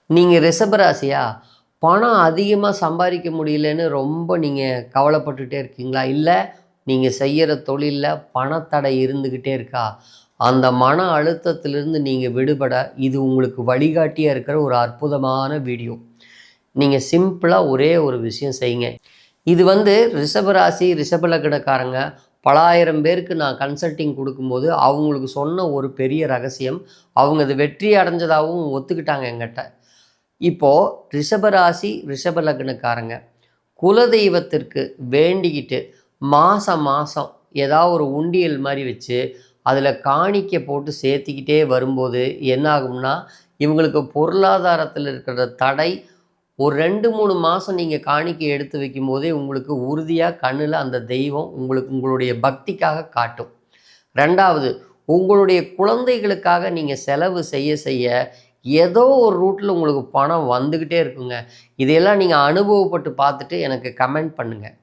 நீங்கள் ரிஷபராசியா? பணம் அதிகமாக சம்பாதிக்க முடியலன்னு ரொம்ப நீங்கள் கவலைப்பட்டுட்டே இருக்கீங்களா? இல்லை நீங்கள் செய்கிற தொழிலில் பணத்தடை இருந்துக்கிட்டே இருக்கா? அந்த மன அழுத்தத்திலிருந்து நீங்கள் விடுபட இது உங்களுக்கு வழிகாட்டியாக இருக்கிற ஒரு அற்புதமான வீடியோ. நீங்கள் சிம்பிளாக ஒரே ஒரு விஷயம் செய்யுங்க. இது ரிஷபராசி ரிஷபலக்கணக்காரங்க பல ஆயிரம் பேருக்கு நான் கன்சல்டிங் கொடுக்கும்போது அவங்களுக்கு சொன்ன ஒரு பெரிய ரகசியம். அவங்க அது வெற்றி அடைஞ்சதாகவும் ஒத்துக்கிட்டாங்க என்கிட்ட. இப்போது ரிஷபராசி ரிஷபலக்னக்காரங்க குலதெய்வத்திற்கு வேண்டிக்கிட்டு மாதம் மாதம் ஏதாவது ஒரு உண்டியல் மாதிரி வச்சு அதில் காணிக்கை போட்டு சேர்த்திக்கிட்டே வரும்போது என்ன ஆகும்னா, இவங்களுக்கு பொருளாதாரத்தில் இருக்கிற தடை ஒரு 2-3 மாதம் நீங்கள் காணிக்கை எடுத்து வைக்கும்போதே உங்களுக்கு உறுதியாக கண்ணில் அந்த தெய்வம் உங்களுடைய பக்திக்காக காட்டும். 2வது, உங்களுடைய குழந்தைகளுக்காக நீங்கள் செலவு செய்ய செய்ய ஏதோ ஒரு ரூட்டில் உங்களுக்கு பணம் வந்துக்கிட்டே இருக்குங்க. இதையெல்லாம் நீங்கள் அனுபவப்பட்டு பார்த்துட்டு எனக்கு கமெண்ட் பண்ணுங்கள்.